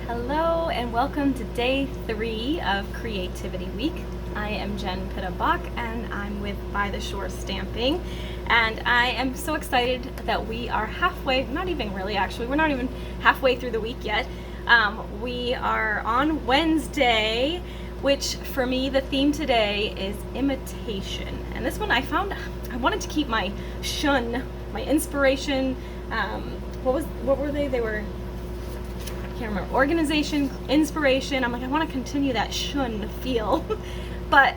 Hello and welcome to day 3 of Creativity Week. I am Jen Pitta-Bach and I'm with By the Shore Stamping, and I am so excited that we are halfway, not even really actually, we're not even halfway through the week yet. We are on Wednesday, which for me the theme today is imitation. And this one I found, I wanted to keep my shun, my inspiration, what were they? They were, can't remember, organization, inspiration. I'm like, I want to continue that shun feel. But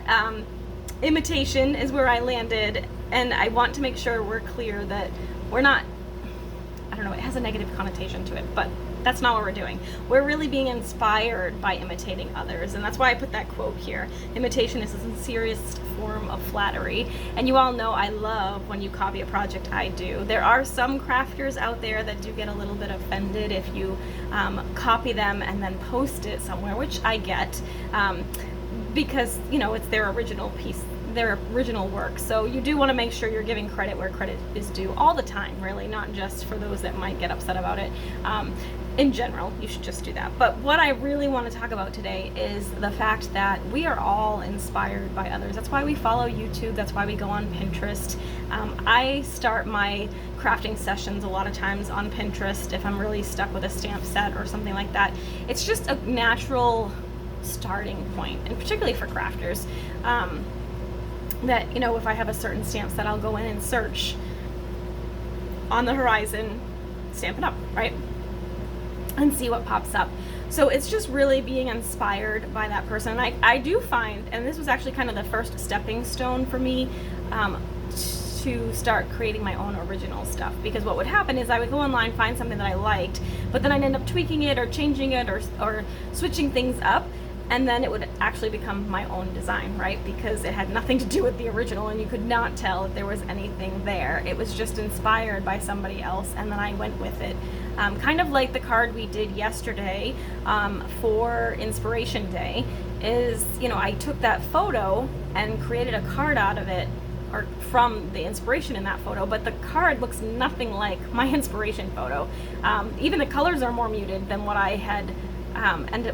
imitation is where I landed, and I want to make sure we're clear that we're not, I don't know, it has a negative connotation to it, but that's not what we're doing. We're really being inspired by imitating others, and that's why I put that quote here. Imitation is the sincerest form of flattery, and you all know I love when you copy a project. I do. There are some crafters out there that do get a little bit offended if you copy them and then post it somewhere, which I get, because, you know, it's their original piece, their original work. So you do want to make sure you're giving credit where credit is due all the time, really, not just for those that might get upset about it. In general, you should just do that. But what I really want to talk about today is the fact that we are all inspired by others. That's why we follow YouTube. That's why we go on Pinterest. I start my crafting sessions a lot of times on Pinterest if I'm really stuck with a stamp set or something like that. It's just a natural starting point, and particularly for crafters. That, you know, if I have a certain stamp set, I'll go in and search on the horizon, stamp it up, right? And see what pops up. So it's just really being inspired by that person. And I do find, and this was actually kind of the first stepping stone for me, to start creating my own original stuff, because what would happen is I would go online, find something that I liked, but then I'd end up tweaking it or changing it or switching things up, and then it would actually become my own design, right? Because it had nothing to do with the original, and you could not tell if there was anything there. It was just inspired by somebody else, and then I went with it. Kind of like the card we did yesterday for Inspiration Day is, you know, I took that photo and created a card out of it, or from the inspiration in that photo, but the card looks nothing like my inspiration photo. Even the colors are more muted than what I had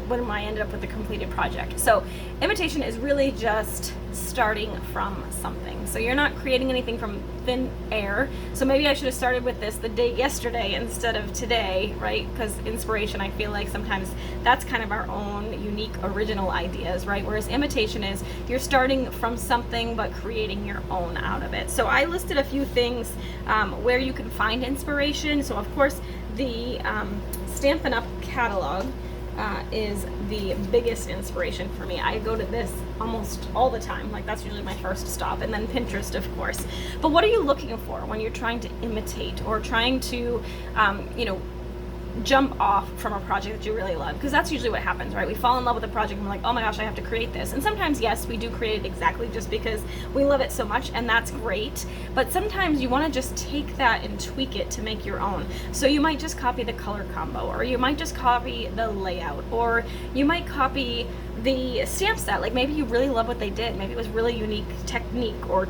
when I ended up with the completed project. So imitation is really just starting from something. So you're not creating anything from thin air. So maybe I should have started with this the day yesterday instead of today, right? Because inspiration, I feel like sometimes that's kind of our own unique original ideas, right? Whereas imitation is you're starting from something but creating your own out of it. So I listed a few things where you can find inspiration. So of course the Stampin' Up! Catalog is the biggest inspiration for me. I go to this almost all the time. Like, that's usually my first stop, and then Pinterest, of course. But what are you looking for when you're trying to imitate or trying to, you know, jump off from a project that you really love? Because that's usually what happens, right? We fall in love with a project and we're like, oh my gosh, I have to create this. And sometimes, yes, we do create it exactly just because we love it so much, and that's great. But sometimes you want to just take that and tweak it to make your own. So you might just copy the color combo, or you might just copy the layout, or you might copy the stamp set. Like, maybe you really love what they did. Maybe it was really unique technique or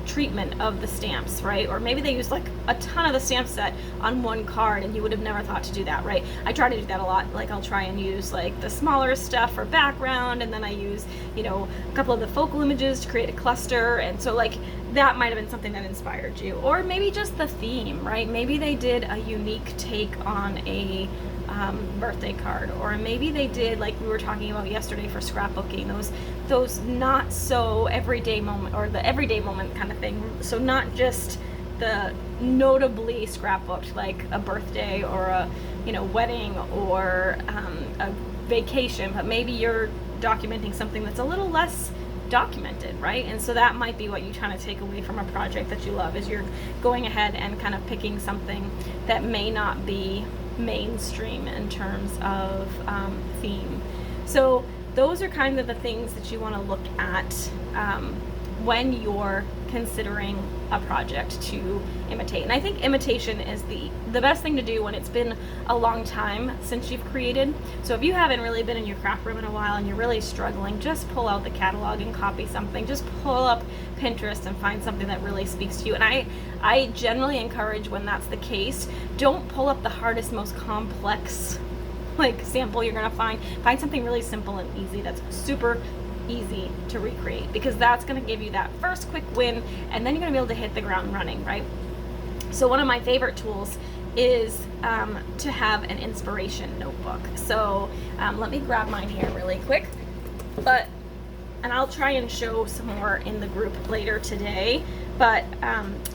treatment of the stamps, right? Or maybe they used like a ton of the stamp set on one card and you would have never thought to do that, right? I try to do that a lot. Like, I'll try and use like the smaller stuff for background, and then I use, you know, a couple of the focal images to create a cluster. And so like that might have been something that inspired you. Or maybe just the theme, right? Maybe they did a unique take on a birthday card, or maybe they did, like we were talking about yesterday for scrapbooking, those not so everyday moment, or the everyday moment kind of thing. So not just the notably scrapbooked, like a birthday or a, you know, wedding or a vacation, but maybe you're documenting something that's a little less documented, right? And so that might be what you trying to take away from a project that you love, is you're going ahead and kind of picking something that may not be mainstream in terms of theme. So those are kind of the things that you want to look at when you're considering a project to imitate. And I think imitation is the best thing to do when it's been a long time since you've created. So if you haven't really been in your craft room in a while and you're really struggling, just pull out the catalog and copy something. Just pull up Pinterest and find something that really speaks to you. And I generally encourage, when that's the case, don't pull up the hardest, most complex like sample you're gonna find something really simple and easy that's super easy to recreate, because that's going to give you that first quick win, and then you're going to be able to hit the ground running, right? So one of my favorite tools is to have an inspiration notebook. So let me grab mine here really quick, and I'll try and show some more in the group later today. But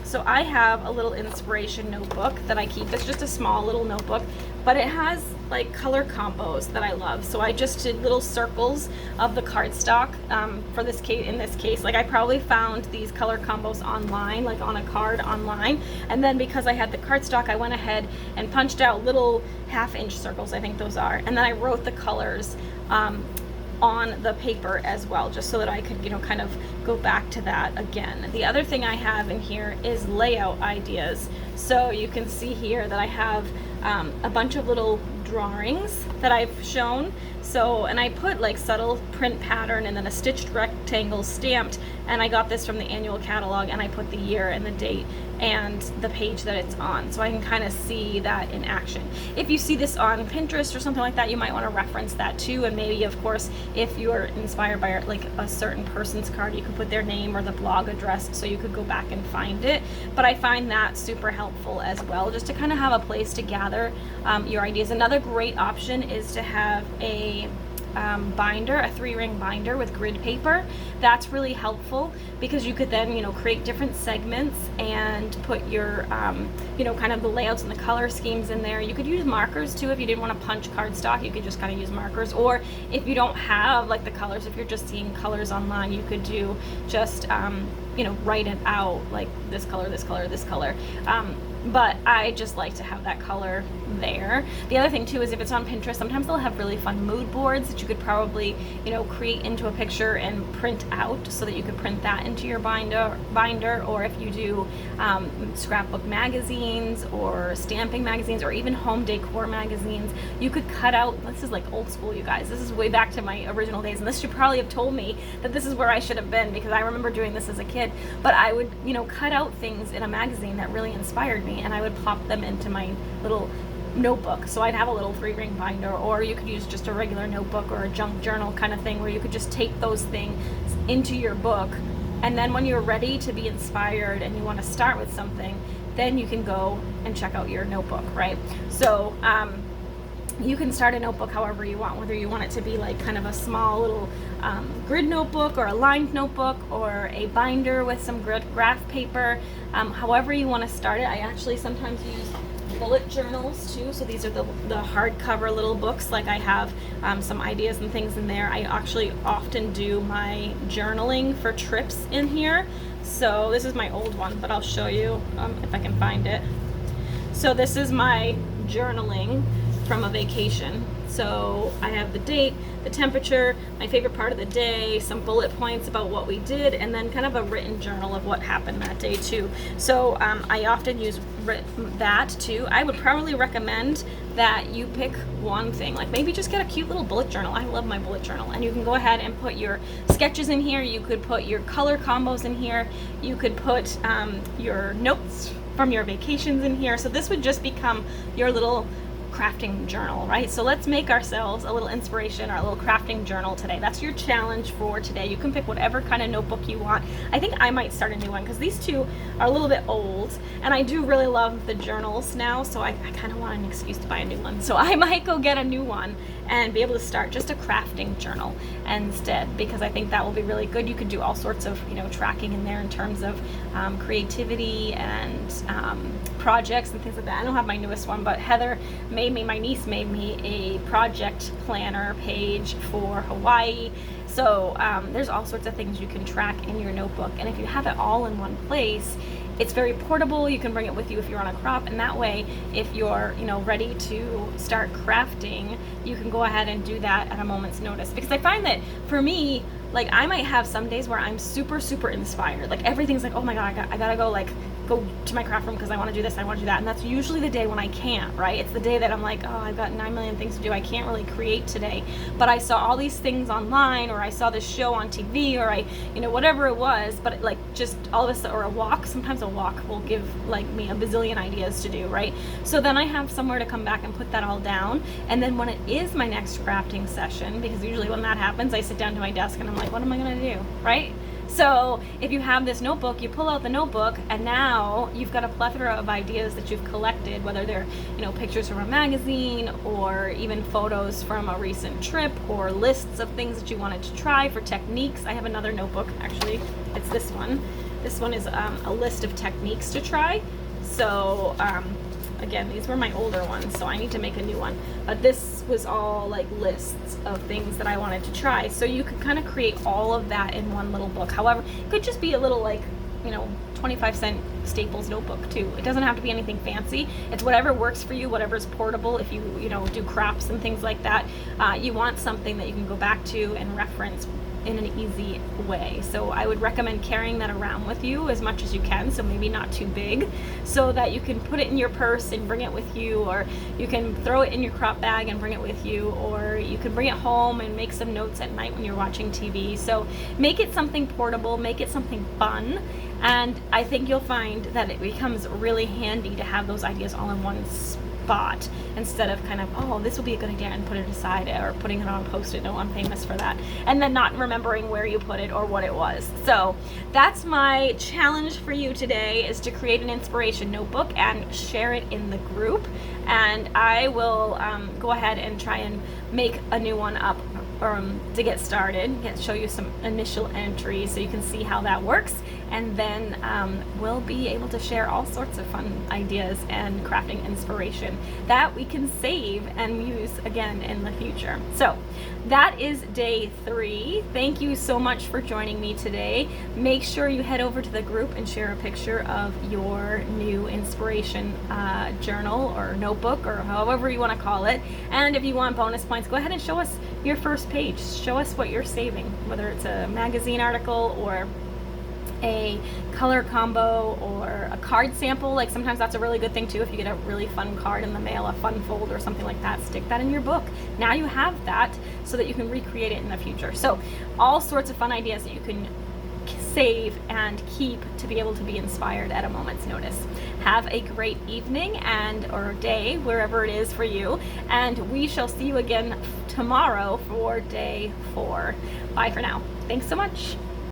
so I have a little inspiration notebook that I keep. It's just a small little notebook, but it has like color combos that I love. So I just did little circles of the cardstock for this case. In this case, like I probably found these color combos online, like on a card online, and then because I had the cardstock, I went ahead and punched out little 1/2-inch circles, I think those are, and then I wrote the colors on the paper as well, just so that I could, kind of go back to that again. The other thing I have in here is layout ideas. So you can see here that I have a bunch of little drawings that I've shown. So, and I put like subtle print pattern and then a stitched rectangle stamped, and I got this from the annual catalog, and I put the year and the date and the page that it's on, so I can kind of see that in action. If you see this on Pinterest or something like that, you might want to reference that too, and maybe of course if you're inspired by like a certain person's card, you could put their name or the blog address so you could go back and find it. But I find that super helpful as well, just to kind of have a place to gather your ideas. Another great option is to have a binder, a 3-ring binder with grid paper. That's really helpful because you could then, create different segments and put your, kind of the layouts and the color schemes in there. You could use markers too if you didn't want to punch cardstock. You could just kind of use markers, or if you don't have like the colors, if you're just seeing colors online, you could do just, write it out like this color, this color, this color. But I just like to have that color there. The other thing too is if it's on Pinterest, sometimes they'll have really fun mood boards that you could probably, create into a picture and print out, so that you could print that into your binder. Or if you do scrapbook magazines or stamping magazines or even home decor magazines, you could cut out, this is like old school, you guys. This is way back to my original days, and this should probably have told me that this is where I should have been, because I remember doing this as a kid. But I would, cut out things in a magazine that really inspired me, and I would plop them into my little notebook. So I'd have a little 3-ring binder, or you could use just a regular notebook or a junk journal kind of thing, where you could just take those things into your book, and then when you're ready to be inspired and you want to start with something, then you can go and check out your notebook, right? So you can start a notebook however you want, whether you want it to be like kind of a small little grid notebook, or a lined notebook, or a binder with some graph paper. However you want to start it. I actually sometimes use bullet journals too. So these are the hardcover little books. Like I have some ideas and things in there. I actually often do my journaling for trips in here. So this is my old one, but I'll show you if I can find it. So this is my journaling from a vacation. So I have the date, the temperature, my favorite part of the day, some bullet points about what we did, and then kind of a written journal of what happened that day too. So I often use that too. I would probably recommend that you pick one thing, like maybe just get a cute little bullet journal. I love my bullet journal, and you can go ahead and put your sketches in here. You could put your color combos in here. You could put your notes from your vacations in here. So this would just become your little crafting journal, right? So let's make ourselves a little inspiration or a little crafting journal today. That's your challenge for today. You can pick whatever kind of notebook you want. I think I might start a new one, because these two are a little bit old, and I do really love the journals now, so I kind of want an excuse to buy a new one. So I might go get a new one and be able to start just a crafting journal instead, because I think that will be really good. You could do all sorts of tracking in there in terms of creativity and projects and things like that. I don't have my newest one, but my niece made me a project planner page for Hawaii. So there's all sorts of things you can track in your notebook, and if you have it all in one place, it's very portable. You can bring it with you if you're on a crop, and that way, if you're ready to start crafting, you can go ahead and do that at a moment's notice. Because I find that for me, Like I might have some days where I'm super, super inspired. Like everything's like, oh my God, I gotta go go to my craft room because I want to do this, I want to do that. And that's usually the day when I can't, right? It's the day that I'm like, oh, I've got 9 million things to do. I can't really create today. But I saw all these things online, or I saw this show on TV, or I, whatever it was, but like just all of a sudden, or a walk, sometimes a walk will give like me a bazillion ideas to do, right? So then I have somewhere to come back and put that all down. And then when it is my next crafting session, because usually when that happens, I sit down to my desk and I'm like, what am I going to do, right? So if you have this notebook, you pull out the notebook, and now you've got a plethora of ideas that you've collected, whether they're, pictures from a magazine, or even photos from a recent trip, or lists of things that you wanted to try for techniques. I have another notebook, actually, it's this one. This one is a list of techniques to try. So again, these were my older ones, so I need to make a new one. But this was all like lists of things that I wanted to try. So you could kind of create all of that in one little book. However, it could just be a little 25-cent Staples notebook too. It doesn't have to be anything fancy. It's whatever works for you, whatever's portable. If you do crafts and things like that, you want something that you can go back to and reference in an easy way. So I would recommend carrying that around with you as much as you can, so maybe not too big, so that you can put it in your purse and bring it with you, or you can throw it in your crop bag and bring it with you, or you can bring it home and make some notes at night when you're watching TV. So make it something portable, make it something fun, and I think you'll find that it becomes really handy to have those ideas all in one spot, instead of kind of, oh, this will be a good idea, and put it aside, or putting it on a post-it note, I'm famous for that, and then not remembering where you put it or what it was. So that's my challenge for you today, is to create an inspiration notebook and share it in the group. And I will go ahead and try and make a new one up to get started, show you some initial entries so you can see how that works, and then we'll be able to share all sorts of fun ideas and crafting inspiration that we can save and use again in the future. So that is day 3. Thank you so much for joining me today. Make sure you head over to the group and share a picture of your new inspiration journal or notebook, or however you want to call it. And if you want bonus points, go ahead and show us your first page. Show us what you're saving, whether it's a magazine article or a color combo or a card sample. Like sometimes that's a really good thing too. If you get a really fun card in the mail, a fun fold or something like that, stick that in your book. Now you have that so that you can recreate it in the future. So all sorts of fun ideas that you can save and keep to be able to be inspired at a moment's notice. Have a great evening or day, wherever it is for you, and we shall see you again tomorrow for day 4. Bye for now. Thanks so much.